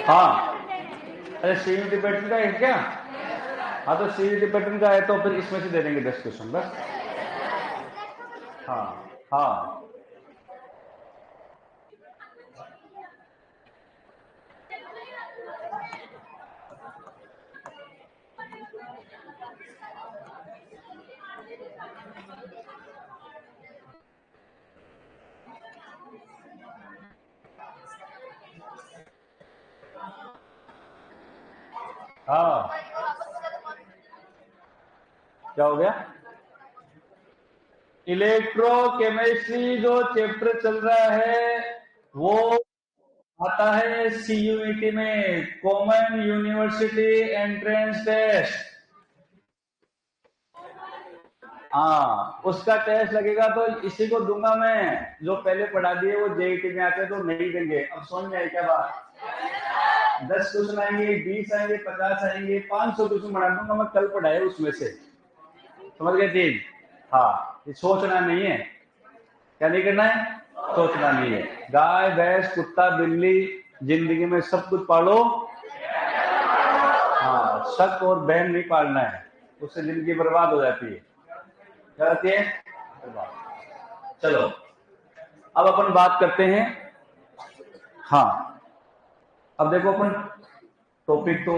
हाँ, अरे CUT pattern का है क्या? हाँ, तो सीयूटी पैटर्न का है तो फिर इसमें से दे देंगे 10 क्वेश्चन बस। हाँ हाँ हाँ, क्या हो गया? इलेक्ट्रोकेमिस्ट्री जो चैप्टर चल रहा है वो आता है सीयूईटी में, कॉमन यूनिवर्सिटी एंट्रेंस टेस्ट। हाँ, उसका टेस्ट लगेगा तो इसी को दूंगा मैं। जो पहले पढ़ा दिए वो जेईटी में आते तो नहीं देंगे। अब समझ में आई क्या बात? 10 क्वेश्चन आएंगे, 20 आएंगे, 50 आएंगे, 500 क्वेश्चन बना दूंगा मैं, कल पढ़ाए उसमें से। समझ गए चीज? हाँ, ये सोचना नहीं है। क्या नहीं करना है? सोचना नहीं है। गाय भैंस कुत्ता बिल्ली जिंदगी में सब कुछ पालो, हाँ, शक और बहन नहीं पालना है, उससे जिंदगी बर्बाद हो जाती है। क्या होती है? बर्बाद। चलो, अब अपन बात करते हैं। हाँ, अब देखो अपन टॉपिक तो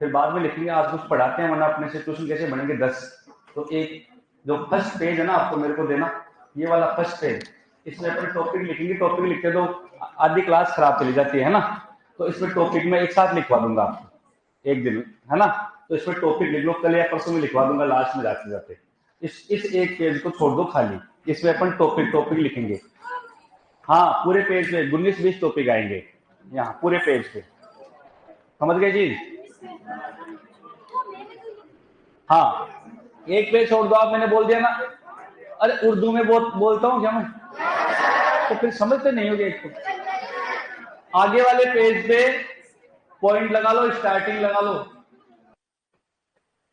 फिर बाद में लिखेंगे, आज कुछ पढ़ाते हैं, वरना अपने से ट्यूशन कैसे बनेंगे 10। तो एक जो फर्स्ट पेज है ना, आपको मेरे को देना, ये वाला फर्स्ट पेज, इसमें अपन टॉपिक लिखेंगे। टॉपिक लिखते तो आधी क्लास खराब चली जाती है ना, तो इसमें टॉपिक में एक साथ लिखवा दूंगा आपको एक दिन, है ना। तो इसमें टॉपिक लिख लो, कल या परसों में लिखवा दूंगा लास्ट में जाते जाते। इस एक पेज को छोड़ दो खाली, इसमें अपन टॉपिक टॉपिक लिखेंगे। हाँ, पूरे पेज पे 19-20 टॉपिक आएंगे यहाँ पूरे पेज पे। समझ गए जी? हाँ, एक पेज छोड़ दो आप, मैंने बोल दिया ना। अरे उर्दू में बोलता हूँ क्या मैं? तो फिर समझते नहीं होगे। एक तो आगे वाले पेज पे पॉइंट लगा लो, स्टार्टिंग लगा लो,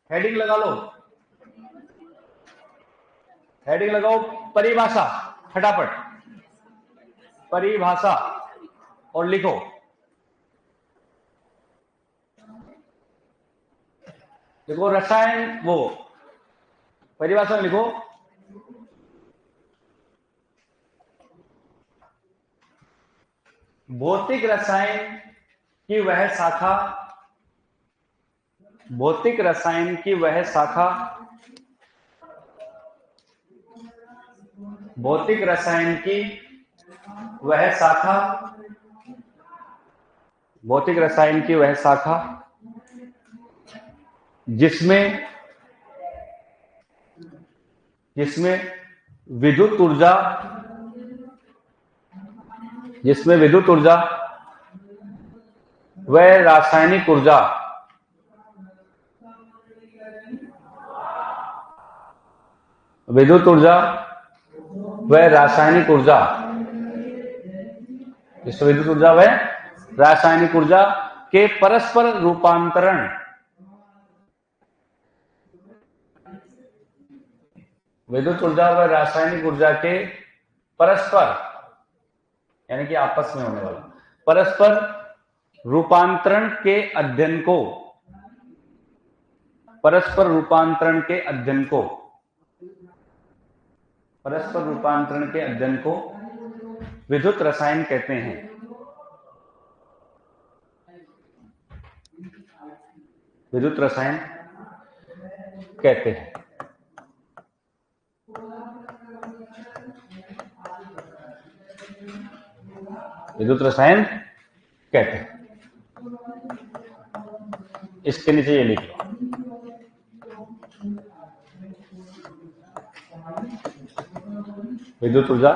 हेडिंग लगा लो, हेडिंग लगाओ परिभाषा, फटाफट परिभाषा, और लिखो देखो रसायन, वो परिभाषा में लिखो भौतिक रसायन की वह शाखा, भौतिक रसायन की वह शाखा, भौतिक रसायन की वह शाखा, भौतिक रसायन की वह शाखा जिसमें जिसमें विद्युत ऊर्जा, जिसमें विद्युत ऊर्जा व रासायनिक ऊर्जा, विद्युत ऊर्जा व रासायनिक ऊर्जा, जिसमें विद्युत ऊर्जा व रासायनिक ऊर्जा के परस्पर रूपांतरण, विद्युत ऊर्जा व रासायनिक ऊर्जा के परस्पर, यानी कि आपस में होने वाला परस्पर रूपांतरण के अध्ययन को, परस्पर रूपांतरण के अध्ययन को, परस्पर रूपांतरण के अध्ययन को विद्युत रसायन कहते हैं। विद्युत रसायन कहते हैं। विद्युत रसायन कहते हैं। इसके नीचे ये लिख लो, विद्युत ऊर्जा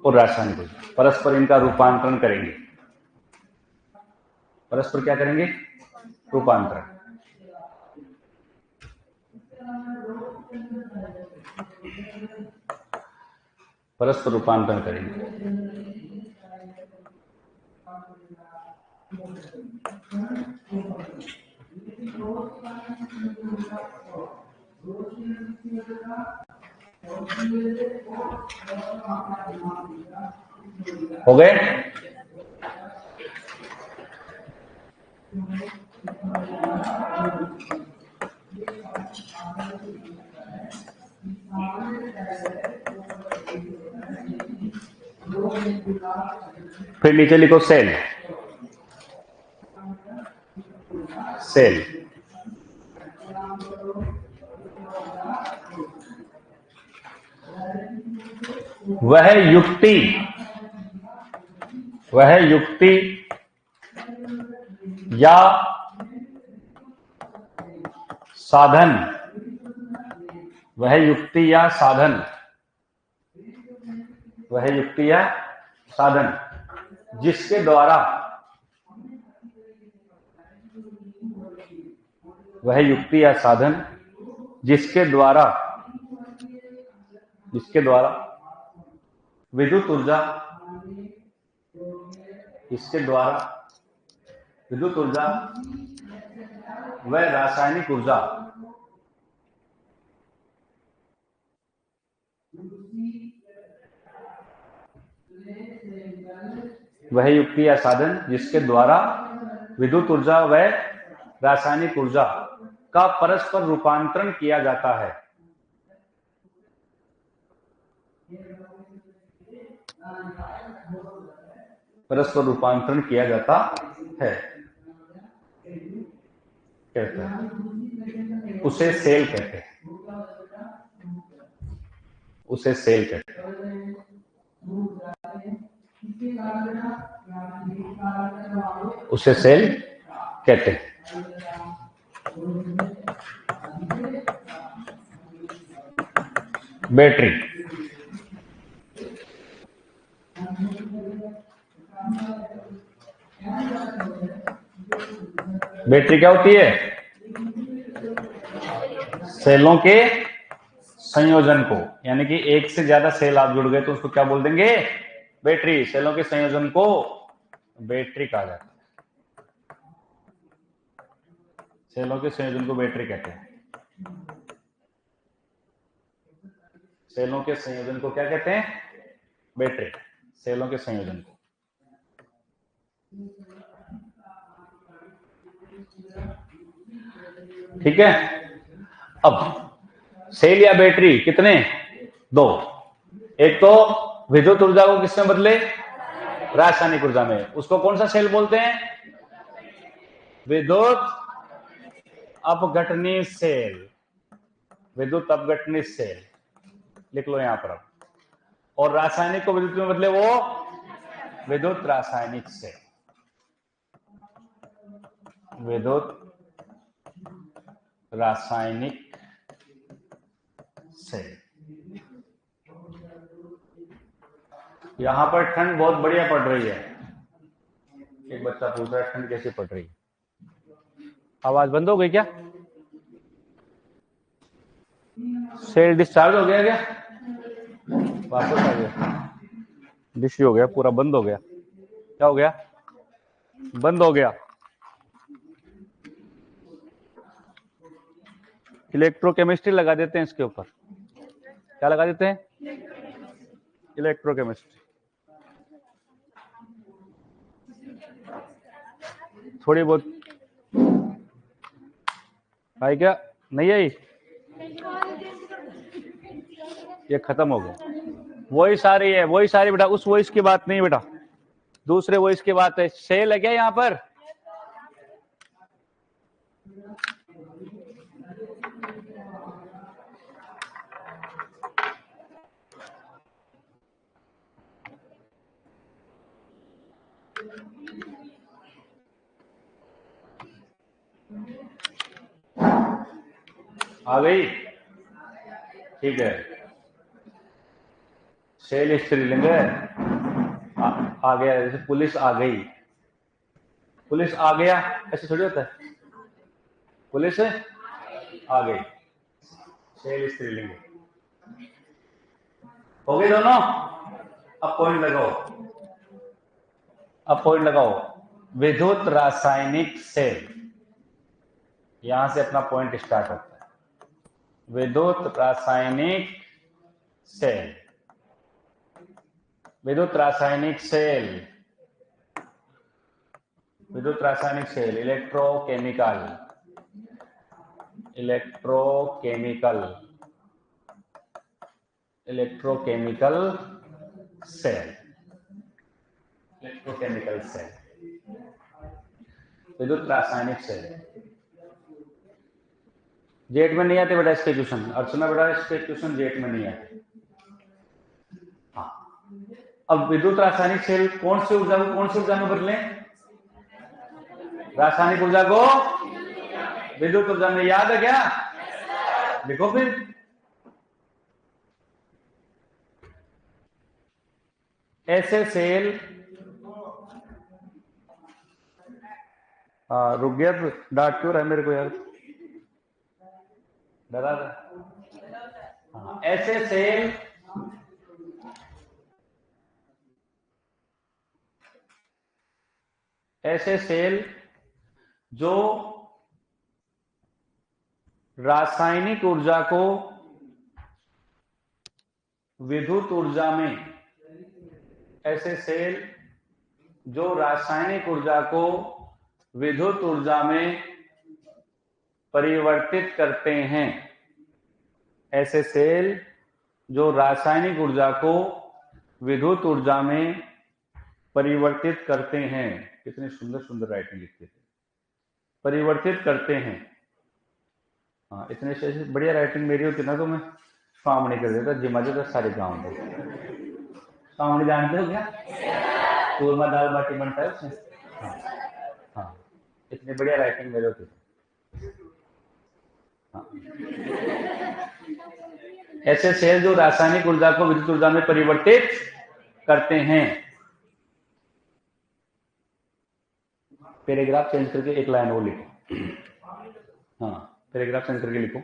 और रासायनिक ऊर्जा परस्पर इनका रूपांतरण करेंगे। परस्पर क्या करेंगे? रूपांतरण। परस्पर रूपांतरण करेंगे। हो गए? फिर नीचे लिखो सेल। सेल वह युक्ति या साधन, वह युक्ति या साधन, वह युक्ति या साधन जिसके द्वारा, वह युक्ति या साधन जिसके द्वारा विद्युत ऊर्जा, इसके द्वारा विद्युत ऊर्जा व रासायनिक ऊर्जा वह युक्ति या साधन जिसके द्वारा विद्युत ऊर्जा व रासायनिक ऊर्जा का परस्पर रूपांतरण किया जाता है। परस्पर रूपांतरण किया जाता है कहते हैं, उसे सेल कहते हैं, उसे सेल कहते हैं। उसे सेल कहते हैं। बैटरी, बैटरी क्या होती है? सेलों के संयोजन को, यानी कि एक से ज्यादा सेल आप जुड़ गए तो उसको क्या बोल देंगे? बैटरी। सेलों के संयोजन को बैटरी कहा जाता है। सेलों के संयोजन को बैटरी कहते हैं। सेलों के संयोजन को क्या कहते हैं? बैटरी। सेलों के संयोजन को। ठीक है। अब सेल या बैटरी कितने? दो। एक तो विद्युत ऊर्जा को किसमें बदले? रासायनिक ऊर्जा में। उसको कौन सा सेल बोलते हैं? विद्युत अपघटनी सेल। विद्युत अपघटनी सेल लिख लो यहां पर। और रासायनिक को विद्युत में बदले वो विद्युत रासायनिक सेल। विद्युत रासायनिक सेल। यहां पर ठंड बहुत बढ़िया पड़ रही है। एक बच्चा पूछ रहा है ठंड कैसे पड़ रही है? आवाज बंद हो गई क्या? सेल डिस्चार्ज हो गया क्या? वापस आ गया? डिश हो गया, पूरा बंद हो गया। क्या हो गया? बंद हो गया। इलेक्ट्रोकेमिस्ट्री लगा देते हैं इसके ऊपर। क्या लगा देते हैं? इलेक्ट्रोकेमिस्ट्री। थोड़ी बहुत भाई, क्या नहीं आई? ये खत्म हो गया। वॉइस आ रही है, वॉइस आ रही बेटा। उस वॉइस की बात नहीं बेटा, दूसरे वॉइस की बात है। सेल है क्या यहां पर? आ गई? ठीक है। सेल स्त्रीलिंग है। आ गया। जैसे पुलिस आ गई, पुलिस आ गया, ऐसे थोड़ी होता है। पुलिस आ गई, सेल स्त्रीलिंग। हो गए दोनों? अब पॉइंट लगाओ, अब पॉइंट लगाओ। विद्युत रासायनिक सेल, यहां से अपना पॉइंट स्टार्ट होता है। विद्युत रासायनिक सेल, विद्युत रासायनिक सेल विद्युत रासायनिक cell, electrochemical, electrochemical, electrochemical cell, electrochemical cell, विद्युत रासायनिक सेल। जेट में नहीं आते बेटा इसके क्वेश्चन, अर्चना बेटा इसके क्वेश्चन जेट में नहीं आते। हाँ, अब विद्युत रासायनिक सेल कौन सी ऊर्जा को कौन सी ऊर्जा में बदले? रासायनिक ऊर्जा को विद्युत ऊर्जा में। याद है क्या? लिखो फिर। ऐसे सेल, रुक गया, डांट क्यों रहा है मेरे को यार, डरा था। हाँ, ऐसे सेल जो रासायनिक ऊर्जा को विद्युत ऊर्जा में, ऐसे सेल जो रासायनिक ऊर्जा को विद्युत ऊर्जा में परिवर्तित करते हैं, ऐसे सेल जो रासायनिक ऊर्जा को विद्युत ऊर्जा में परिवर्तित करते हैं। कितने सुंदर सुंदर राइटिंग लिखते थे, परिवर्तित करते हैं। हाँ, इतने से बढ़िया राइटिंग मेरी होती ना तो मैं काम नहीं कर देता, जिम्मा देता सारे गाँव में। काम जानते हो क्या? चूरमा दाल बाटी बनता है उसमें। हाँ, हाँ, इतनी बढ़िया राइटिंग मेरे होती थी। हाँ। ऐसे सेल जो रासायनिक ऊर्जा को विद्युत ऊर्जा में परिवर्तित करते हैं। पैराग्राफ चेंज करके एक लाइन और लिखो। हाँ, पैराग्राफ चेंज करके लिखो,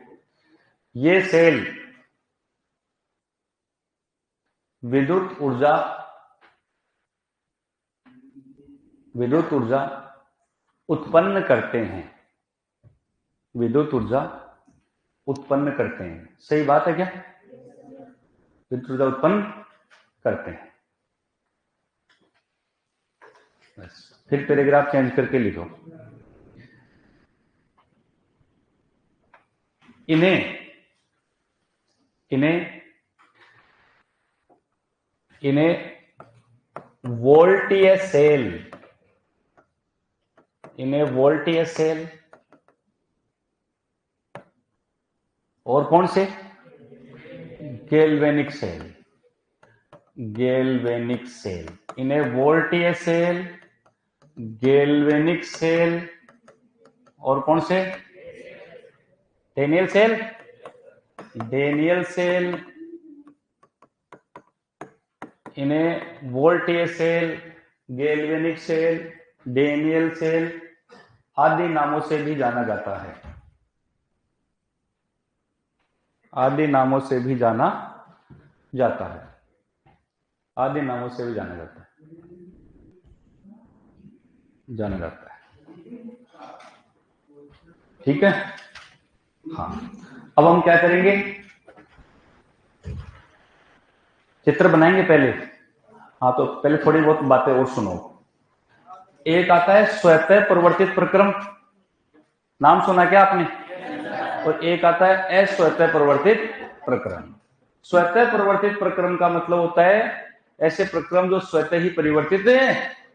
ये सेल विद्युत ऊर्जा उत्पन्न करते हैं, विद्युत ऊर्जा उत्पन्न करते हैं। सही बात है क्या? विद्युत ऊर्जा उत्पन्न करते हैं। बस, फिर पैराग्राफ चेंज करके लिखो, इन्हें वोल्टीय सेल, इन्हें वोल्टीय सेल और कौन से? Galvanic cell, galvanic cell. इन्हें वोल्टीय सेल, गैल्वेनिक सेल और कौन से? Daniell cell, Daniell cell. इन्हें वोल्टीय cell, galvanic cell, Daniell cell आदि नामों से भी जाना जाता है, आदि नामों से भी जाना जाता है, आदि नामों से भी जाना जाता है। ठीक है? हाँ, अब हम क्या करेंगे? चित्र बनाएंगे पहले। हाँ, तो पहले थोड़ी बहुत बातें और सुनो। एक आता है स्वतः प्रवर्तित प्रक्रम, नाम सुना क्या आपने? और एक आता है अस्वतः प्रवर्तित प्रक्रम। स्वतः प्रवर्तित प्रक्रम का मतलब होता है ऐसे प्रक्रम जो स्वतः ही परिवर्तित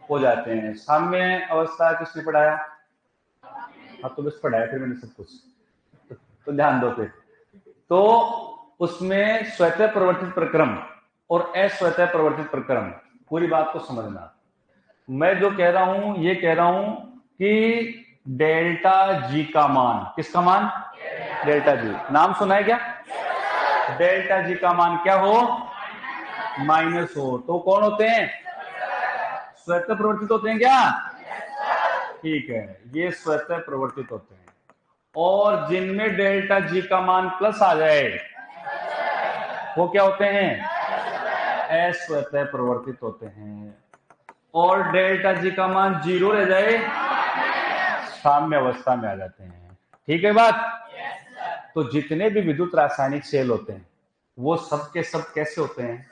हो जाते हैं। साम्य अवस्था किसने पढ़ाया? हाँ, तो बस पढ़ाया फिर मैंने सब कुछ, तो ध्यान दो फिर। तो उसमें स्वतः प्रवर्तित प्रक्रम और अस्वतः प्रवर्तित प्रक्रम, पूरी बात को समझना। मैं जो कह रहा हूं ये कह रहा हूं कि डेल्टा जी का मान, किसका मान? Delta G. नाम सुना है क्या? डेल्टा जी का मान क्या हो? माइनस हो, तो कौन होते हैं? स्वतः प्रवर्तित होते हैं क्या? ठीक है, ये स्वतः प्रवर्तित होते हैं। और जिनमें डेल्टा जी का मान प्लस आ जाए वो क्या होते हैं? अस्वतः प्रवर्तित होते हैं। और डेल्टा जी का मान 0 रह जाए साम्य अवस्था में आ जाते हैं। ठीक है बात? तो जितने भी विद्युत रासायनिक सेल होते हैं वो सब के सब कैसे होते हैं?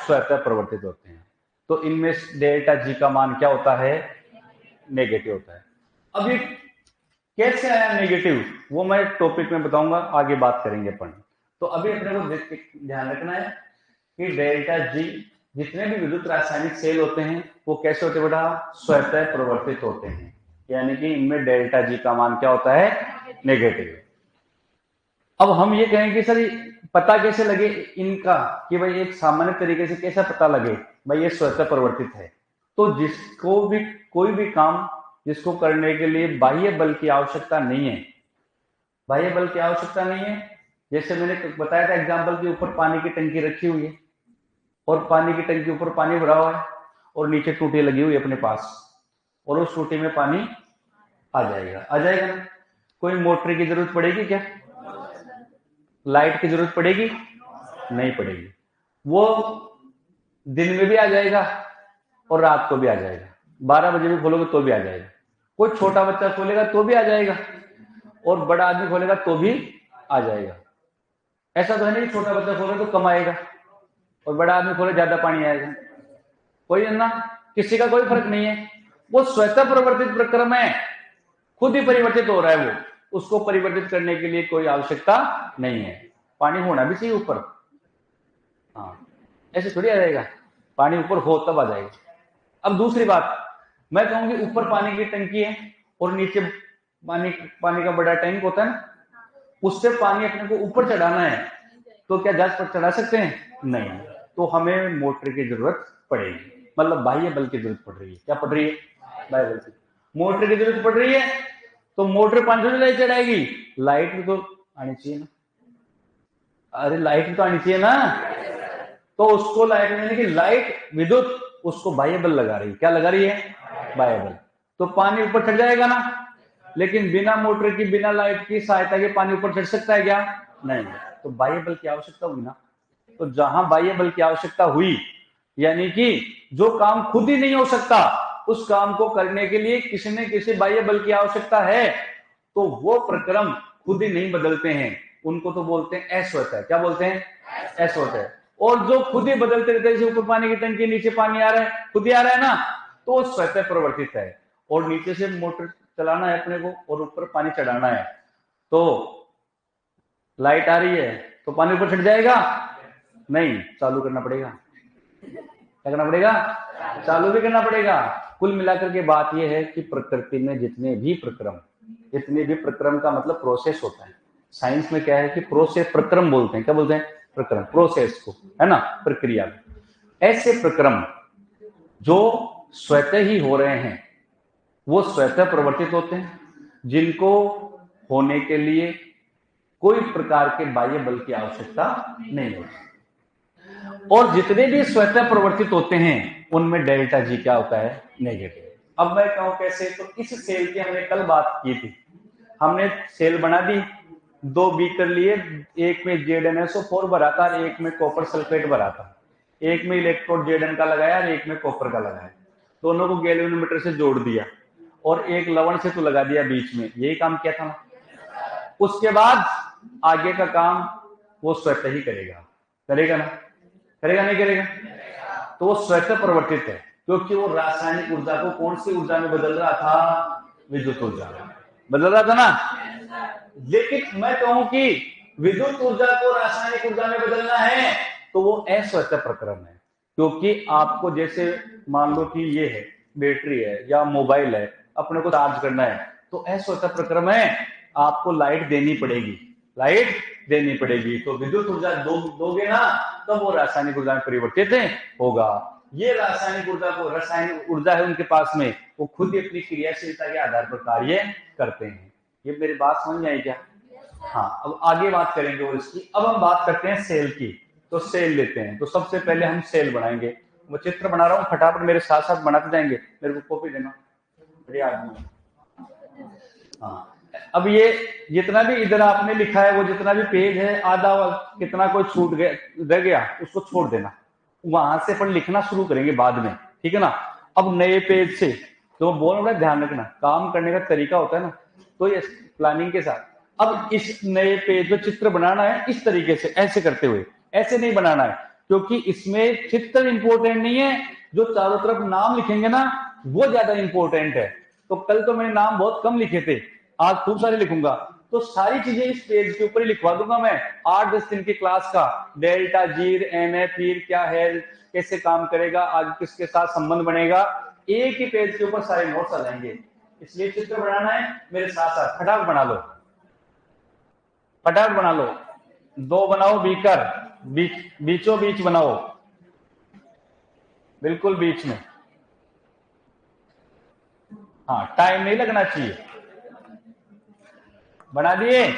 स्वतः प्रवर्तित होते हैं। तो इनमें डेल्टा जी का मान क्या होता है? नेगेटिव होता है। अब ये कैसे आया नेगेटिव, वो मैं टॉपिक में बताऊंगा, आगे बात करेंगे अपन। तो अभी अपने को ध्यान रखना है कि डेल्टा जी, जितने भी विद्युत रासायनिक सेल होते हैं वो कैसे होते हैं बेटा, स्वतः प्रवर्तित होते हैं, यानी कि इनमें डेल्टा जी का मान क्या होता है, नेगेटिव। अब हम ये कहें कि सर पता कैसे लगे इनका, कि भाई एक सामान्य तरीके से कैसे पता लगे भाई ये स्वतः प्रवर्तित है। तो जिसको भी कोई भी काम जिसको करने के लिए बाह्य बल की आवश्यकता नहीं है, बाह्य बल की आवश्यकता नहीं है, जैसे मैंने बताया था एग्जांपल के ऊपर पानी की टंकी रखी हुई है और पानी की टंकी ऊपर पानी भरा हुआ है और नीचे टूटी लगी हुई है अपने पास, और उस टूटी में पानी आ जाएगा, आ जाएगा ना। कोई मोटर की जरूरत पड़ेगी क्या, लाइट की जरूरत पड़ेगी, नहीं पड़ेगी। वो दिन में भी आ जाएगा और रात को भी आ जाएगा, 12 बजे भी खोलोगे तो भी आ जाएगा। कोई छोटा बच्चा खोलेगा तो भी आ जाएगा और बड़ा आदमी खोलेगा तो भी आ जाएगा। ऐसा तो है नहीं छोटा बच्चा खोले तो कम आएगा और बड़ा आदमी खोले ज्यादा पानी आएगा, कोई है ना, किसी का कोई फर्क नहीं है। वो स्वतः प्रवर्तित प्रक्रम है, खुद ही परिवर्तित हो रहा है, वो उसको परिवर्तित करने के लिए कोई आवश्यकता नहीं है। पानी होना भी चाहिए ऊपर, हाँ, ऐसे थोड़ी आ जाएगा, पानी ऊपर हो तब आ जाएगा। अब दूसरी बात मैं कहूंगी, ऊपर पानी की टंकी है और नीचे पानी का बड़ा टैंक होता है ना, उससे पानी अपने को ऊपर चढ़ाना है, तो क्या जहाज पर चढ़ा सकते हैं, नहीं, तो हमें मोटर की जरूरत पड़ेगी, मतलब बाह्य बल की जरूरत पड़ रही है। क्या पड़ रही है, बाह्य बल की, मोटर की जरूरत पड़ रही है। तो मोटर 500 नहीं चढ़ाएगी, लाइट भी तो आनी चाहिए ना, अरे लाइट तो आनी चाहिए ना, तो उसको लाइट यानी कि लाइट विद्युत उसको बाह्य बल लगा रही है। क्या लगा रही है, बाह्य बल, तो पानी ऊपर चढ़ जाएगा ना। लेकिन बिना मोटर की, बिना लाइट की सहायता के पानी ऊपर चढ़ सकता है क्या, नहीं, तो बाह्य बल की आवश्यकता हुई ना। तो जहां बाह्य बल की आवश्यकता हुई, यानी कि जो काम खुद ही नहीं हो सकता उस काम को करने के लिए किसी न किसी बाह्य बल की आवश्यकता है, तो वो प्रक्रम खुद ही नहीं बदलते हैं, उनको तो बोलते हैं अस्वतः। क्या बोलते हैं, अस्वतः। और जो खुद ही बदलते रहते हैं, ऊपर पानी की टंकी नीचे पानी आ रहा है, खुद ही आ रहा है ना, तो स्वतः प्रवर्तित है। और नीचे से मोटर चलाना है अपने को और ऊपर पानी चढ़ाना है, तो लाइट आ रही है तो पानी ऊपर चढ़ जाएगा, नहीं, चालू करना पड़ेगा। क्या करना पड़ेगा, चालू भी करना पड़ेगा। कुल मिलाकर के बात यह है कि प्रकृति में जितने भी प्रक्रम का मतलब प्रोसेस होता है। साइंस में क्या है कि प्रोसेस, प्रक्रम बोलते हैं, क्या बोलते हैं, प्रक्रम, प्रोसेस को, है ना, प्रक्रिया। ऐसे प्रक्रम जो स्वतः ही हो रहे हैं वो स्वतः प्रवर्तित होते हैं, जिनको होने के लिए कोई प्रकार के बाह्य बल की आवश्यकता नहीं होती। और जितने भी स्वतः प्रवर्तित होते हैं उनमें डेल्टा जी क्या होता है, नेगेटिव। अब मैं कहूं कैसे, तो इस सेल की हमने कल बात की थी, हमने सेल बना दी, 2 बीकर लिए, एक में ZnSO4 भरा था, एक में कॉपर सल्फेट भरा था, एक में इलेक्ट्रोड Zn का लगाया और एक में कॉपर का लगाया, दोनों को गैल्वेनोमीटर से जोड़ दिया और एक लवण से तो लगा दिया बीच में, यही काम किया था। उसके बाद आगे का काम वो स्वतः ही करेगा, करेगा ना, करेगा नहीं करेगा, तो वो स्वतः प्रवर्तित है, क्योंकि वो रासायनिक ऊर्जा को कौन सी ऊर्जा में बदल रहा था, विद्युत ऊर्जा में बदल रहा था ना। लेकिन मैं कहूं कि विद्युत ऊर्जा को रासायनिक ऊर्जा में बदलना है तो वो अस्वतः प्रक्रम है, क्योंकि आपको जैसे मान लो कि ये है बैटरी है या मोबाइल है, अपने को चार्ज करना है, तो अस्वतः प्रक्रम है, आपको लाइट देनी पड़ेगी, लाइट देनी पड़ेगी, तो विद्युत ऊर्जा दोगे ना, तो वो रासायनिक ऊर्जा में परिवर्तित होगा। ये रासायनिक ऊर्जा है उनके पास में, वो खुद ही अपनी क्रियाशीलता के आधार पर कार्य करते हैं। ये मेरी बात समझ में आई क्या, हाँ, अब आगे बात करेंगे और इसकी। अब हम बात करते हैं सेल की, तो सेल लेते हैं, तो सबसे पहले हम सेल बनाएंगे। वो चित्र बना रहा हूँ, फटाफट मेरे साथ साथ बनाते जाएंगे, मेरे को कॉपी देना, बढ़िया आदमी। हाँ, अब ये जितना भी इधर आपने लिखा है, वो जितना भी पेज है, आधा कितना कोई छूट गया रह गया उसको छोड़ देना, वहां से अपन लिखना शुरू करेंगे बाद में, ठीक है ना। अब नए पेज से तो बोल रहा है, ध्यान रखना, काम करने का तरीका होता है ना, तो ये प्लानिंग के साथ। अब इस नए पेज पे चित्र बनाना है इस तरीके से, ऐसे करते हुए, ऐसे नहीं बनाना है, क्योंकि इसमें चित्र इंपॉर्टेंट नहीं है, जो चारों तरफ नाम लिखेंगे ना वो ज्यादा इंपॉर्टेंट है। तो कल तो मैंने नाम बहुत कम लिखे थे, आज खूब सारे लिखूंगा। तो सारी चीजें इस पेज के ऊपर ही लिखवा दूंगा मैं। 8-10 दिन की क्लास का डेल्टा जीर NF फिर क्या है, कैसे काम करेगा, आगे किसके साथ संबंध बनेगा, एक ही पेज के ऊपर सारे नोट्स आ जाएंगे। इसलिए चित्र बनाना है मेरे साथ साथ, फटाफट बना लो, फटाफट बना लो। 2 बनाओ बीकर, बीचों बीच बनाओ, बिल्कुल बीच में। हाँ, टाइम नहीं लगना चाहिए। बना दिए?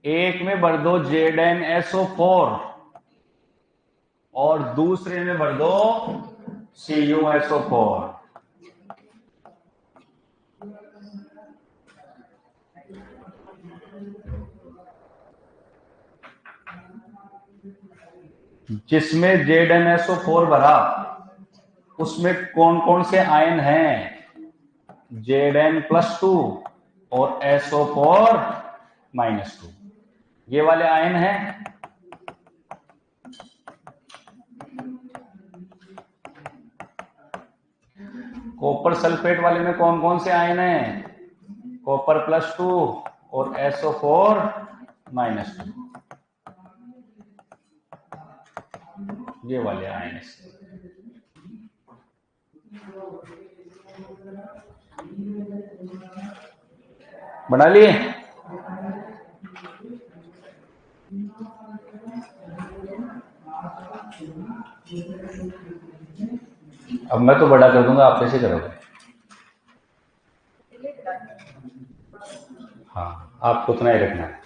एक में भर दो ZnSO4 और दूसरे में भर दो CuSO4। जिसमें ZnSO4 भरा उसमें कौन कौन से आयन हैं? Zn+2 और SO4-2, ये वाले आयन हैं। कॉपर सल्फेट वाले में कौन कौन से आयन हैं? Copper+2 और SO4-2, ये वाले आयन। बना लिए? अब मैं तो बड़ा कर दूंगा, आप कैसे करोगे? हाँ, आपको उतना ही रखना है।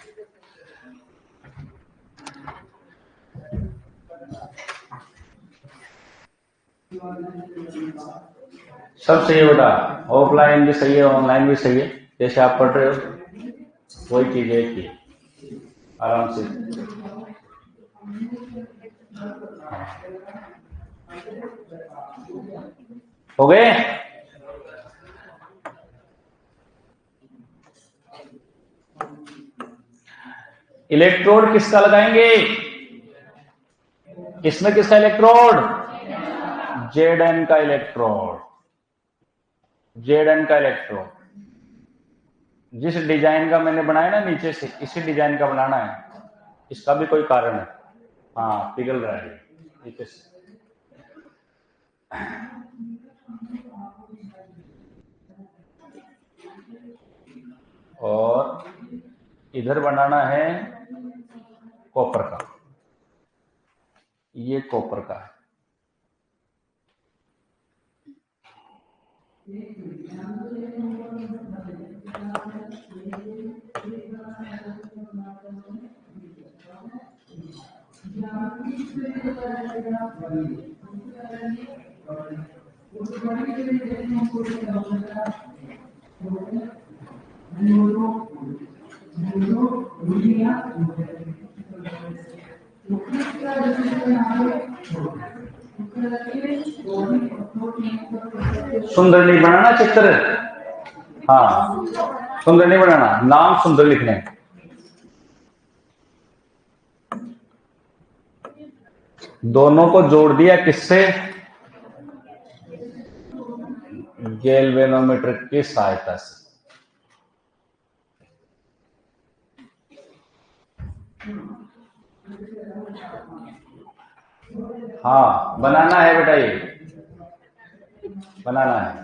सब सही है बेटा, ऑफलाइन भी सही है, ऑनलाइन भी सही है, जैसे आप पढ़ रहे हो वही चीज है कि आराम से। हो गए? इलेक्ट्रोड किसका लगाएंगे? इसमें किसका इलेक्ट्रोड? Zn का इलेक्ट्रोड, Zn का इलेक्ट्रोड। जिस डिजाइन का मैंने बनाया ना नीचे से, इसी डिजाइन का बनाना है। इसका भी कोई कारण है। हाँ, पिघल रहा है नीचे से। और इधर बनाना है कॉपर का, ये कॉपर का है। सुंदर नहीं बनाना चित्र। हाँ, सुंदर नहीं बनाना, नाम सुंदर लिखने हैं। दोनों को जोड़ दिया किससे? गैल्वेनोमीटर की सहायता से। हाँ, बनाना है बेटा, ये बनाना है।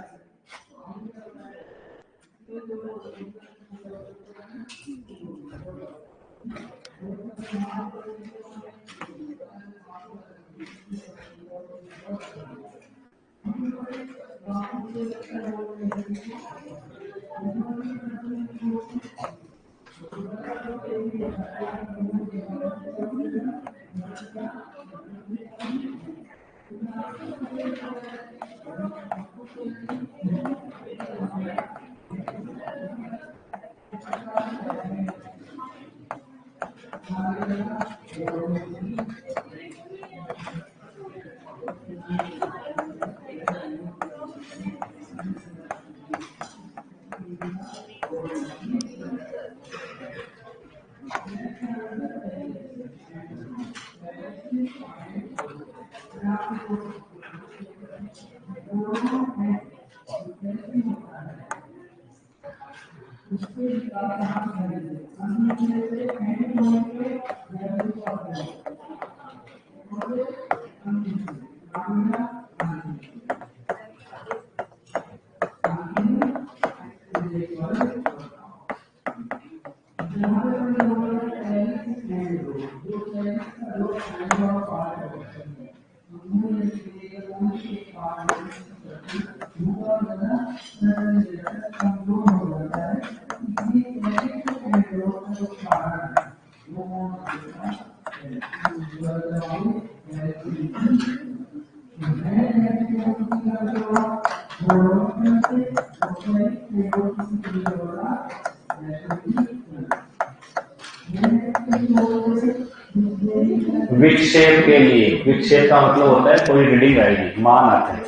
विक्षेप के लिए, विक्षेप का मतलब होता है कोई रीडिंग आएगी, मान आते हैं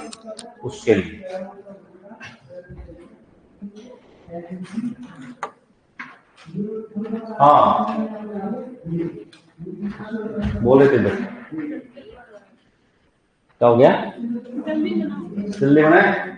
उसके लिए। हाँ बोले थे बस, क्या हो गया? जल्दी बनाए।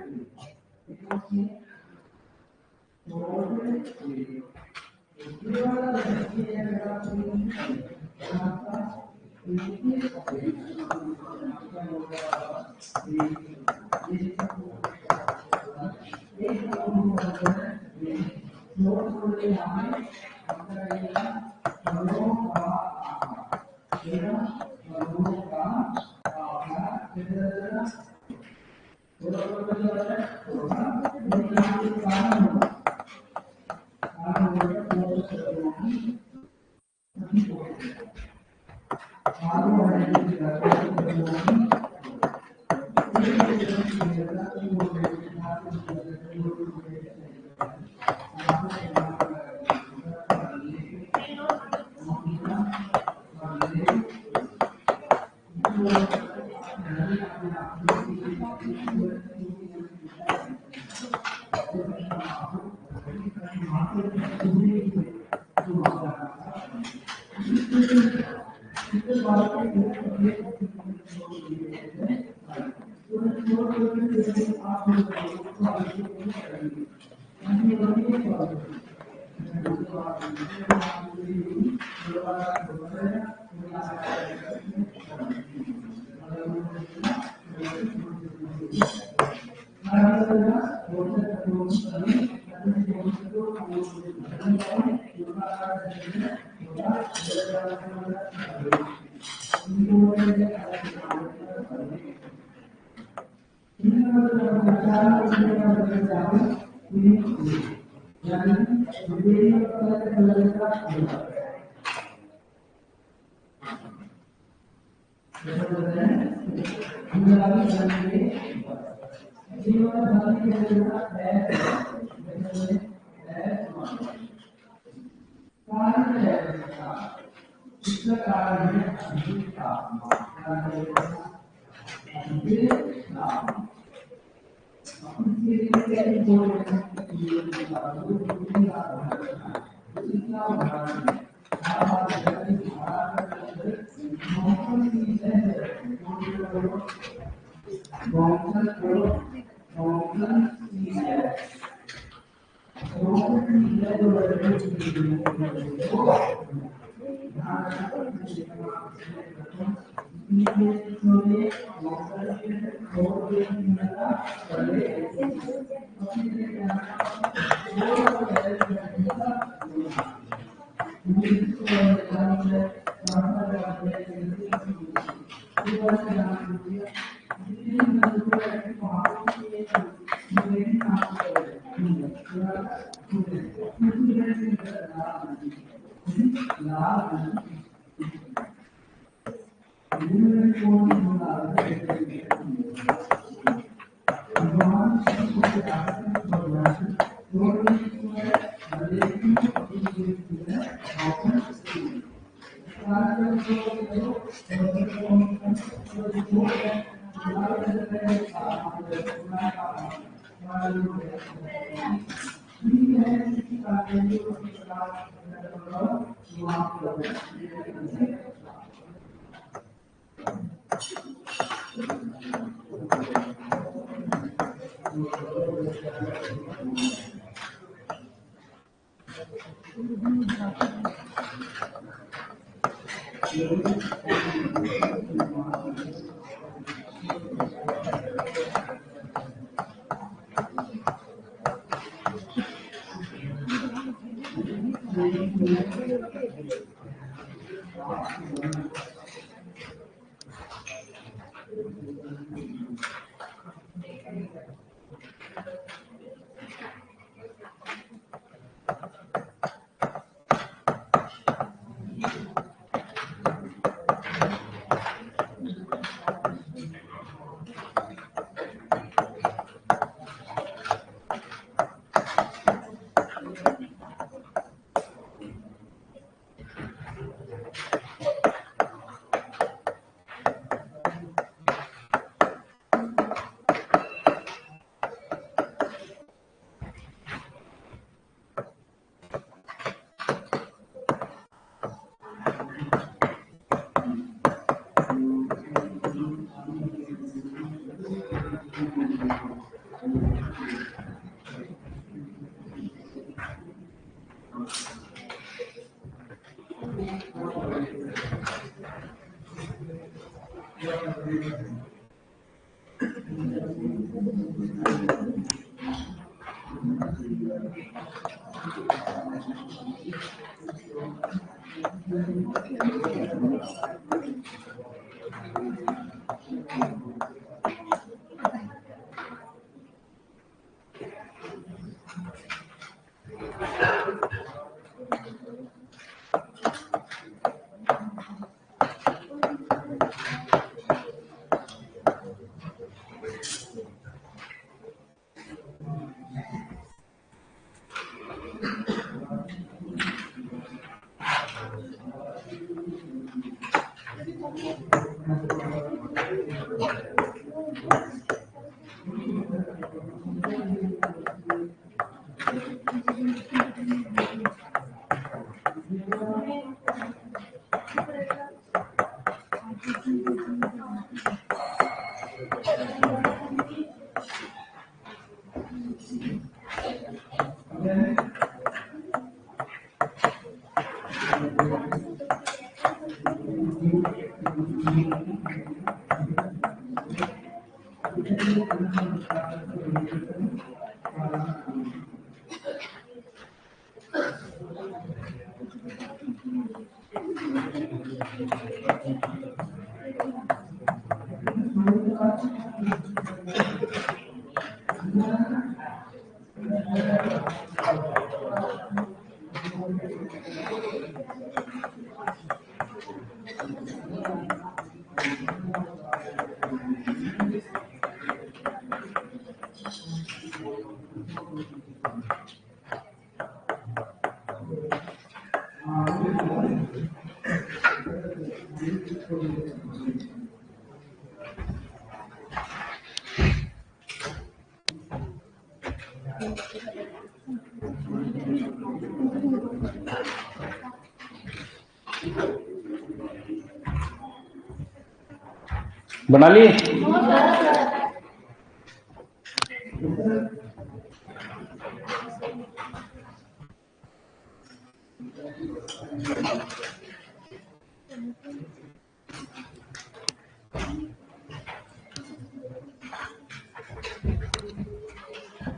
बना ली?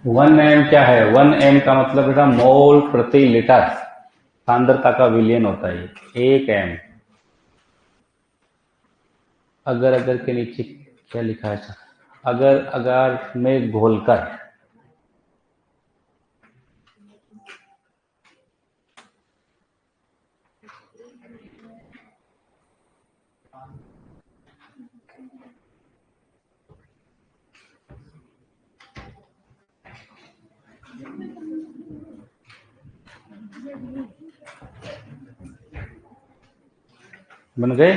वन एम क्या है? 1 m का मतलब बेटा मोल प्रति लीटर, सांद्रता का विलयन होता है 1 m। अगर के नीचे क्या लिखा है? अगर में घोलकर, बन गए?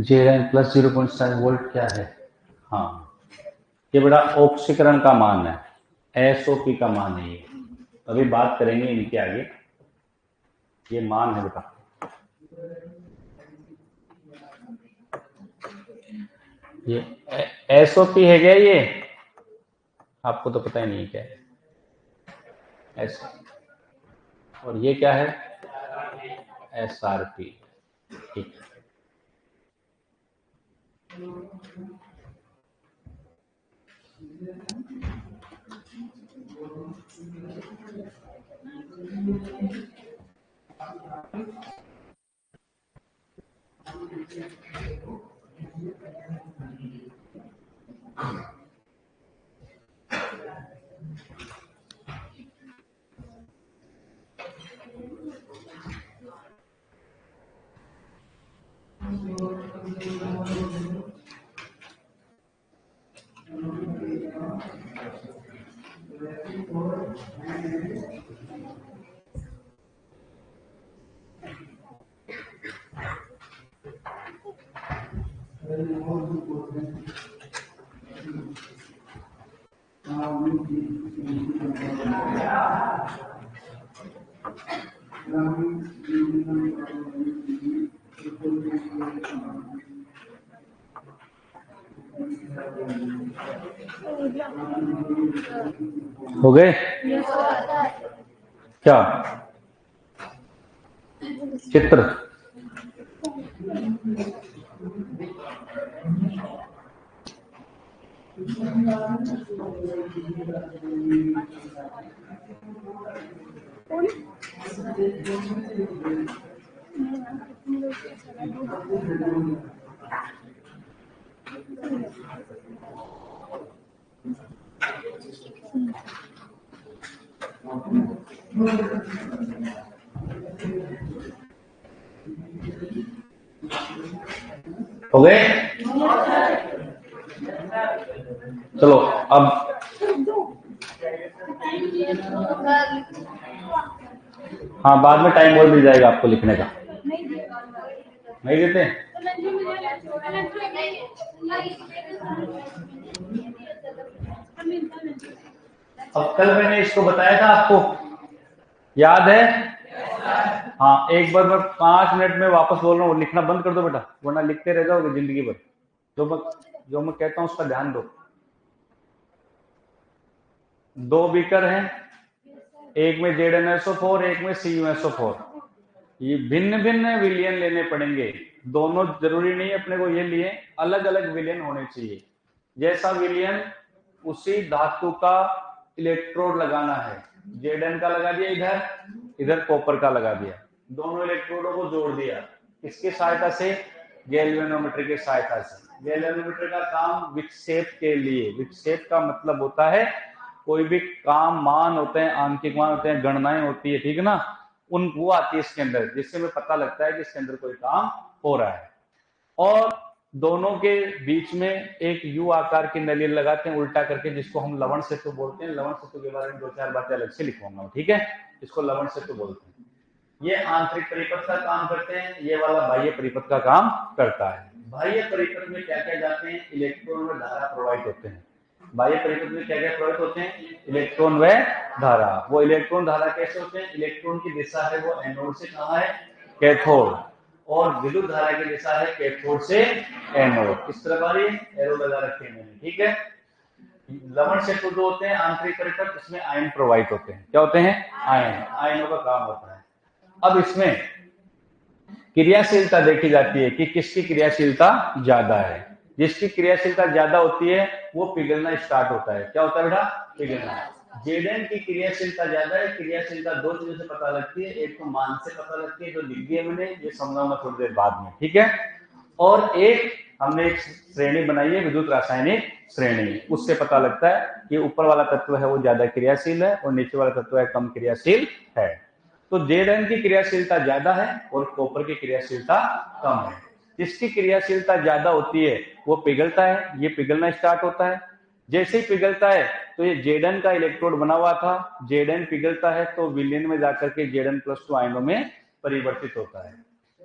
Zn प्लस 0.7 वोल्ट क्या है? हाँ, ये बड़ा ऑक्सीकरण का मान है, एसओपी का मान है ये। अभी बात करेंगे इनके आगे। ये मान है बेटा, ये एसओपी है क्या? ये आपको तो पता ही नहीं क्या है एस, और ये क्या है? एसआरपी। ठीक है, हो गए क्या चित्र? हो गए? चलो अब हाँ, बाद में टाइम और मिल जाएगा आपको लिखने का। नहीं देते? अब कल मैंने इसको बताया था आपको, याद है? हाँ, एक बार मैं 5 मिनट में वापस बोल रहा हूँ, लिखना बंद कर दो बेटा, वरना लिखते रह जाओगे जिंदगी भर। जो मैं कहता हूँ उसका ध्यान दो। 2 बीकर हैं, एक में ZnSO4, एक में CuSO4। ये भिन्न भिन्न विलयन लेने पड़ेंगे, दोनों जरूरी नहीं अपने को ये लिए, अलग अलग विलयन होने चाहिए। जैसा विलयन उसी धातु का इलेक्ट्रोड लगाना है। Zn का लगा दिया इधर, इधर कॉपर का लगा दिया, दोनों इलेक्ट्रोडों को जोड़ दिया। किसकी सहायता से? गैल्वेनोमीटर की सहायता से। गैल्वेनोमीटर का काम विक्षेप के लिए, विक्षेप का मतलब होता है कोई भी काम, मान होते हैं, आंकिक मान होते हैं, गणनाएं होती है, ठीक है ना, उन वो आती है इसके अंदर, जिससे हमें पता लगता है कि इसके अंदर कोई काम हो रहा है। और दोनों के बीच में एक यू आकार की नलियां लगाते हैं उल्टा करके, जिसको हम लवण सेतु बोलते हैं। लवण सेतु के बारे में 2-4 बातें अलग से लिखवाऊंगा, ठीक है? इसको लवण सेतु बोलते हैं। ये आंतरिक परिपथ का काम करते हैं, ये वाला बाह्य परिपथ का काम करता है। बाह्य परिपथ में क्या क्या जाते हैं? इलेक्ट्रॉन व धारा प्रवाहित होते हैं। बाह्य परिपथ में क्या क्या प्रवाहित होते हैं? इलेक्ट्रॉन व धारा। वो इलेक्ट्रॉन धारा कैसे होते हैं? इलेक्ट्रॉन की दिशा है वो एनोड से कहाँ है? कैथोड। और विद्युत धारा की दिशा है कैथोड से एनोड। इस तरह वाली एरो लगा रखे हैं मैंने, ठीक है? लवण सेतु जो होते हैं आंतरिक परिपथ, इसमें आयन प्रवाहित होते हैं। क्या होते हैं? आयन। आयनों का काम होता है। अब इसमें क्रियाशीलता देखी जाती है कि किसकी क्रियाशीलता ज्यादा है। जिसकी क्रियाशीलता ज्यादा होती है वो पिघलना स्टार्ट होता है। क्या होता है बेटा? पिघलना। Zn की क्रियाशीलता ज्यादा है। क्रियाशीलता 2 चीजों से पता लगती है, एक तो मान से पता लगती है जो लिख दिया मैंने, ये समझाऊंगा थोड़ी देर बाद में, ठीक है? और एक हमने एक श्रेणी बनाई है, विद्युत रासायनिक श्रेणी, उससे पता लगता है कि ऊपर वाला तत्व है वो ज्यादा क्रियाशील है और नीचे वाला तत्व है कम क्रियाशील है। तो Zn की क्रियाशीलता ज्यादा है और कॉपर की क्रियाशीलता कम है। जिसकी क्रियाशीलता ज्यादा होती है वो पिघलता है, ये पिघलना स्टार्ट होता है। जैसे ही पिघलता है तो ये Zn का इलेक्ट्रोड बना हुआ था, Zn पिघलता है तो विलयन में जाकर के Zn+2 आयनों में परिवर्तित होता है।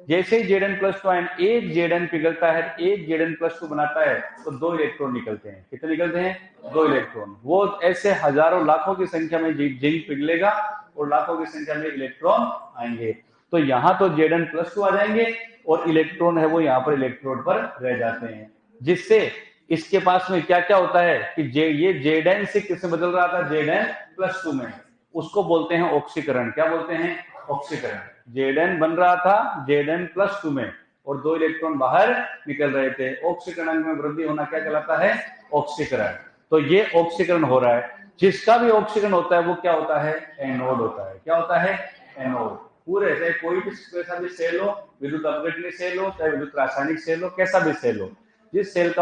जैसे ही Zn+2 आयन एक Zn पिघलता है, एक Zn+2 बनाता है, तो 2 इलेक्ट्रॉन निकलते हैं। कितने निकलते हैं? 2 इलेक्ट्रॉन। वो ऐसे हजारों लाखों की संख्या में जिंक पिघलेगा और लाखों की संख्या में इलेक्ट्रॉन आएंगे। तो यहाँ तो Zn+2 आ जाएंगे और इलेक्ट्रॉन है वो यहाँ पर इलेक्ट्रोड पर रह जाते हैं, जिससे इसके पास में क्या क्या होता है कि ये Zn से किससे बदल रहा था? Zn+2 में। उसको बोलते हैं ऑक्सीकरण। क्या बोलते हैं? ऑक्सीकरण। Zn बन रहा था Zn+2 में और 2 इलेक्ट्रॉन बाहर निकल रहे थे। ऑक्सीकरण में वृद्धि होना क्या कहलाता है? ऑक्सीकरण। तो ये ऑक्सीकरण हो रहा है। जिसका भी ऑक्सीकरण होता है वो क्या होता है? एनोड होता है। क्या होता है? एनोड। पूरे चाहे कोई भी कैसा भी सेल हो, विद्युत अपघटनीय सेल हो, चाहे विद्युत रासायनिक सेल हो, कैसा भी सेल हो, जिस सेल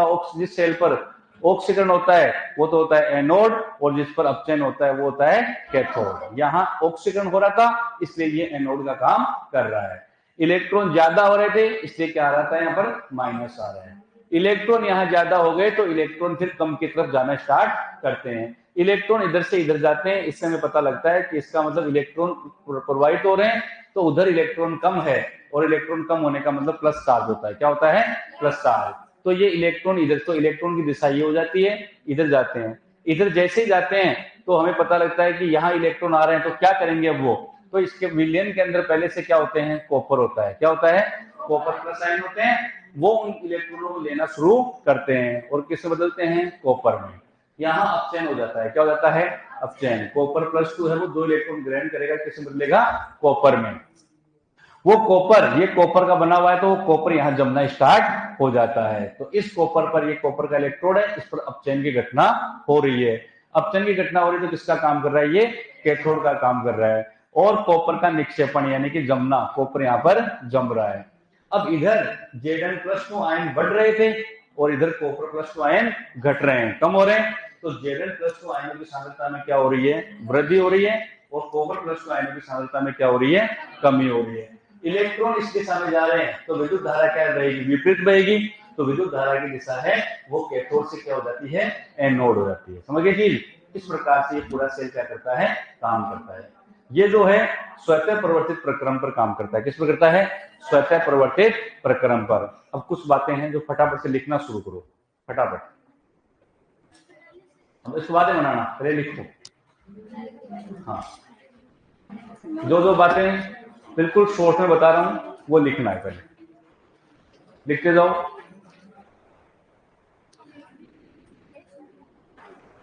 पर ऑक्सीकरण होता है वो तो होता है एनोड, और जिस पर अपचयन होता है वो होता है कैथोड। यहाँ ऑक्सीकरण हो रहा था इसलिए ये एनोड का काम कर रहा है। इलेक्ट्रॉन ज्यादा हो रहे थे इसलिए क्या आ रहा था? यहाँ पर माइनस आ रहा है। इलेक्ट्रॉन यहाँ ज्यादा हो गए तो इलेक्ट्रॉन फिर कम की तरफ जाना स्टार्ट करते हैं। इलेक्ट्रॉन इधर से इधर जाते हैं, इससे हमें पता लगता है कि इसका मतलब इलेक्ट्रॉन प्रवाहित हो रहे हैं, तो उधर इलेक्ट्रॉन कम है, और इलेक्ट्रॉन कम होने का मतलब प्लस चार्ज होता है। क्या होता है? Plus charge. तो ये इलेक्ट्रॉन इधर, तो इलेक्ट्रॉन की दिशा ये हो जाती है, इधर जाते हैं। इधर जैसे ही जाते हैं तो हमें पता लगता है कि यहाँ इलेक्ट्रॉन आ रहे हैं, तो क्या करेंगे अब वो? तो इसके विलयन के अंदर पहले से क्या होते हैं? कॉपर होता है। क्या होता है? कॉपर प्लस आयन होते हैं। वो उन इलेक्ट्रॉनों को लेना शुरू करते हैं और किससे बदलते हैं? कॉपर में। यहाँ अपचयन हो जाता है। क्या हो जाता है? अपचयन। कॉपर+2 है वो 2 इलेक्ट्रॉन ग्रहण करेगा, किससे बदलेगा? कॉपर में। वो कॉपर, ये कॉपर का बना हुआ है, तो वो कॉपर यहाँ जमना स्टार्ट हो जाता है। तो इस कॉपर पर, ये कॉपर का इलेक्ट्रोड है, इस पर अपचयन की घटना हो रही है। अपचयन की घटना हो रही है तो किसका काम कर रहा है? ये कैथोड का काम कर रहा है। और कॉपर का निक्षेपण यानी कि जमना, कॉपर यहाँ पर जम रहा है। अब इधर Zn+2 आयन बढ़ रहे थे और इधर कॉपर+2 आयन घट रहे हैं, कम हो रहे हैं। तो Zn+2 आयनों की सांद्रता में क्या हो रही है? वृद्धि हो रही है। और कॉपर+2 आयनों की सांद्रता में क्या हो रही है? कमी हो रही है। इलेक्ट्रॉन इस दिशा में जा रहे हैं तो विद्युत धारा क्या रहेगी? विपरीत बहेगी। तो विद्युत धारा की दिशा है वो कैथोड से क्या हो जाती है? एनोड हो जाती है। समझ गए चीज? इस प्रकार से ये पूरा सेल क्या करता है? काम करता है। ये जो है स्वतः परिवर्तित प्रक्रम पर काम करता है। किस पर करता है? स्वतः परिवर्तित प्रक्रम पर। अब कुछ बातें हैं जो फटाफट से लिखना शुरू करो, फटाफट। अब इसको बातें बनाना, पहले लिखो। हाँ, जो बातें बिल्कुल शॉर्ट में बता रहा हूं वो लिखना है, पहले लिखते जाओ।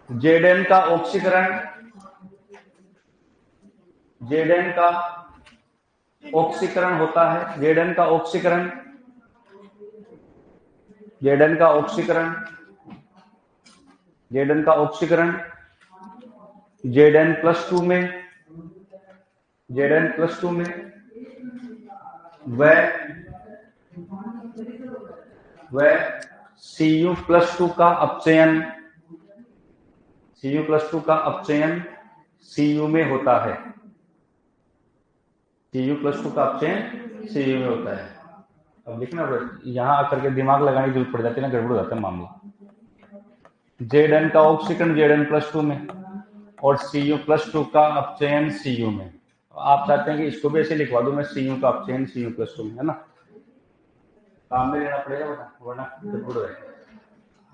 Zn का ऑक्सीकरण, Zn का ऑक्सीकरण होता है। Zn का ऑक्सीकरण, Zn का ऑक्सीकरण, Zn का ऑक्सीकरण Zn+2 में, Zn+2 में वह Cu+2 का अपचयन, Cu+2 का अपचयन Cu में होता है। Cu+2 का अपचयन Cu में होता है। अब लिखना, यहां आकर के दिमाग लगाने की जरूरत पड़ जाती है ना, गड़बड़ हो जाता है मामला। Zn का ऑक्सीकरण Zn+2 में और Cu+2 का अपचयन Cu में। आप चाहते हैं कि इसको भी ऐसे लिखवा दो मैं, Cu का अपचयन Cu+2 में, है ना? काम में लेना पड़ेगा बेटा, वरना गड़बड़ हो जाएगा।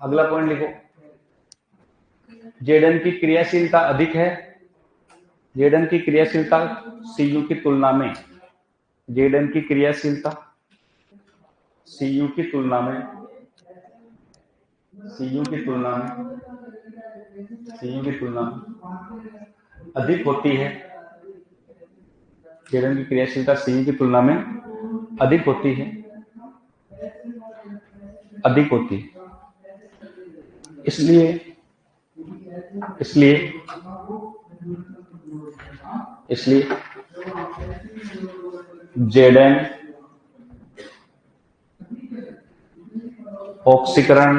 अगला पॉइंट लिखो। Zn की क्रियाशीलता अधिक है, Zn की क्रियाशीलता Cu की तुलना में, Zn की क्रियाशीलता Cu की तुलना में, Cu की तुलना में अधिक होती है। Zn की क्रियाशीलता Cu की तुलना में अधिक होती है, इसलिए Zn ऑक्सीकरण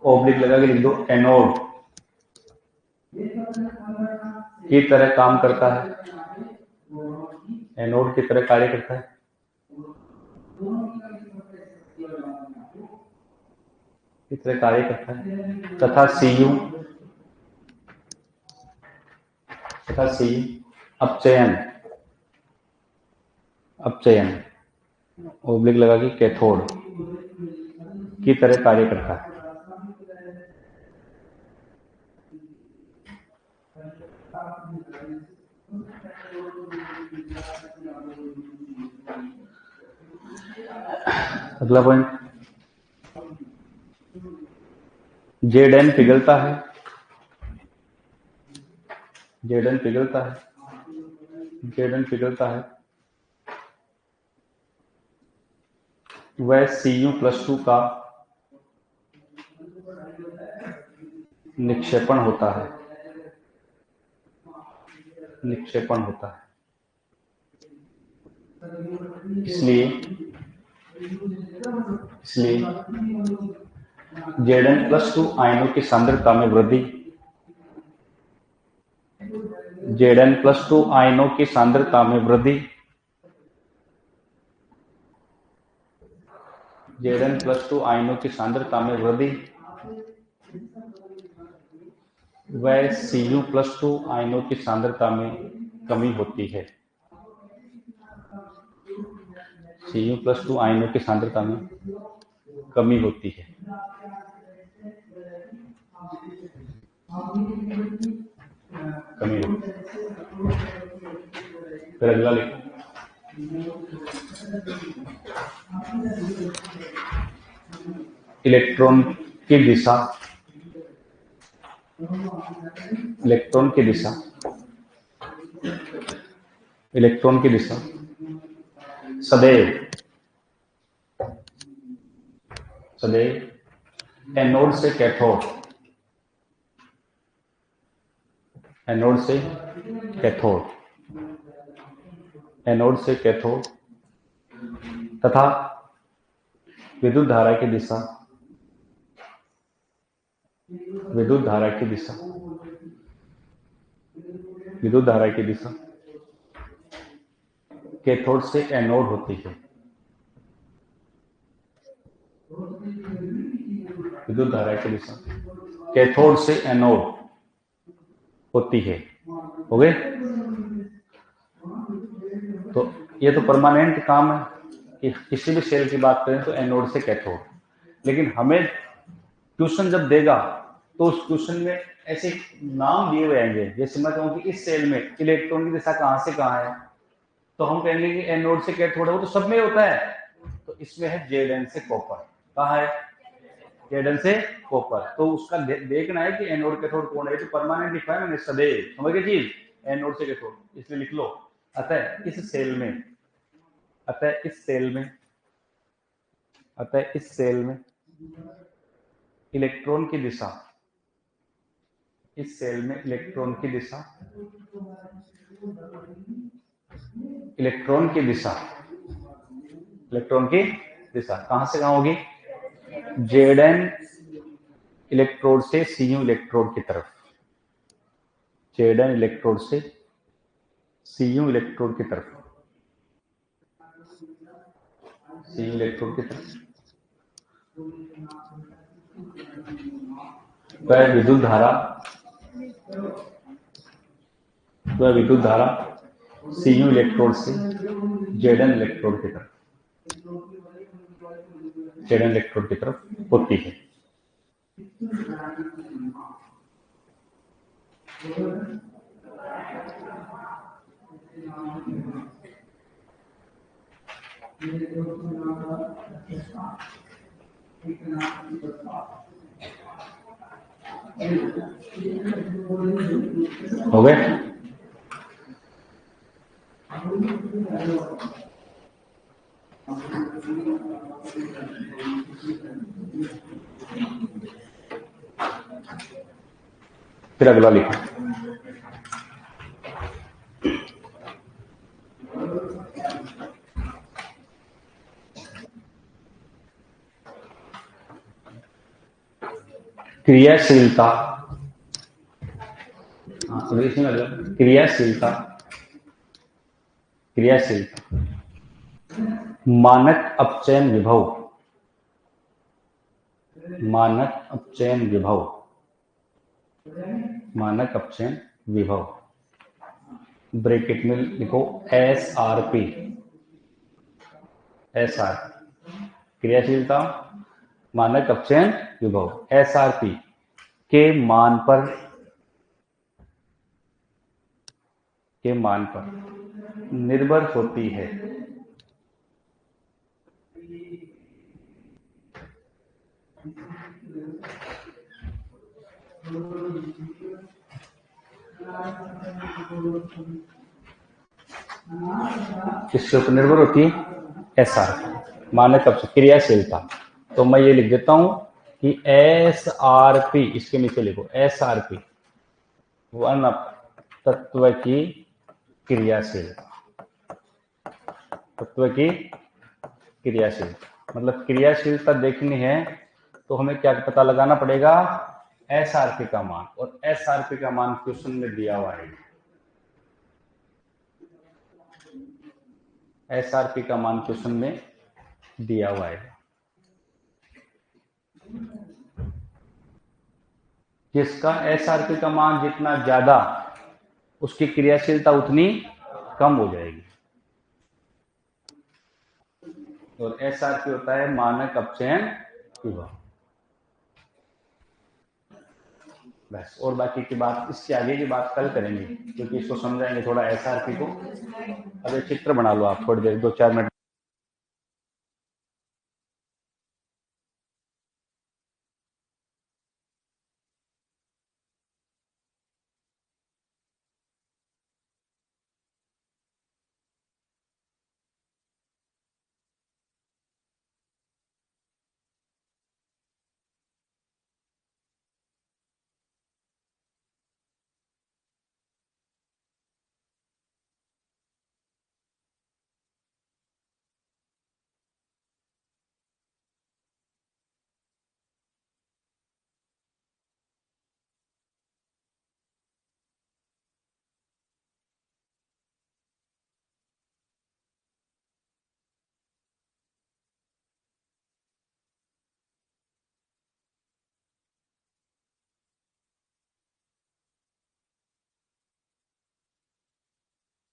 ओब्लिक लगा के लिख दो, एनोड की तरह काम करता है, एनोड की तरह कार्य करता है, तथा तथा सी अपचयन ओब्लिक लगा कि कैथोड की तरह कार्य करता है। अगला पॉइंट, जेडन पिघलता है, जेडन पिघलता है, वह Cu+2 का निक्षेपण होता है, इसलिए Zn+2 आयनों की सांद्रता में वृद्धि, Zn+2 आयनों की सांद्रता में वृद्धि, Zn+2 आयनों की सांद्रता में वृद्धि, वह Cu+2 आयनों की सांद्रता में कमी होती है, Cu+2 आयनों की सांद्रता में कमी होती है। फिर अगला लिखो, इलेक्ट्रॉन की दिशा सदैव एनोड से कैथोड तथा विद्युत धारा की दिशा कैथोड से एनोड होती है, विद्युत धारा की दिशा कैथोड से एनोड होती है। हो गए? तो ये तो परमानेंट काम है कि किसी भी सेल की बात करें तो एनोड से कैथोड, लेकिन हमें क्वेश्चन जब देगा तो उस क्वेश्चन में ऐसे नाम दिए हुए आएंगे, जैसे मैं कहूँ कि इस सेल में इलेक्ट्रॉन की दिशा कहाँ से कहाँ है, तो हम कहेंगे कि एनोड से कैथोड है, वो तो सब में होता है। तो इसमें है Zn से कॉपर, कहाँ है? Zn से कॉपर। तो उसका देखना है कि एनोड कैथोड कौन है, तो परमानेंट लिखा है मैंने सदैव, समझ गए चीज, एनोड से कैथोड, इसलिए लिख लो। अतः इस सेल में इलेक्ट्रॉन की दिशा इलेक्ट्रॉन की दिशा कहां से कहां होगी? Zn इलेक्ट्रोड से Cu इलेक्ट्रोड की तरफ, Zn इलेक्ट्रोड से Cu इलेक्ट्रोड की तरफ, वह विद्युत धारा Cu इलेक्ट्रोड से Zn इलेक्ट्रोड की तरफ होती है। हो गए? फिर अगला लिखो, क्रियाशीलता मानक अपचयन विभव ब्रैकेट में लिखो SRP, SR क्रियाशीलता मानक अपचयन विभव, SRP के मान पर निर्भर होती है। किसके ऊपर निर्भर होती है? SR मानक अपचयन क्रियाशीलता। तो मैं ये लिख देता हूं कि SRP, इसके नीचे लिखो SRP वन तत्व की क्रियाशीलता, तत्व की क्रियाशीलता मतलब क्रियाशीलता देखनी है तो हमें क्या पता लगाना पड़ेगा? SRP का मान, और SRP का मान क्वेश्चन में दिया हुआ है। SRP का मान क्वेश्चन में दिया हुआ है। जिसका SRP का मान जितना ज्यादा उसकी क्रियाशीलता उतनी कम हो जाएगी, और SRP होता है मानक अपचयन विभव। बस, और बाकी की बात, इसके आगे की बात कल करेंगे क्योंकि इसको समझाएंगे थोड़ा SRP को। अब एक चित्र बना लो आप थोड़ी देर, 2-4 मिनट।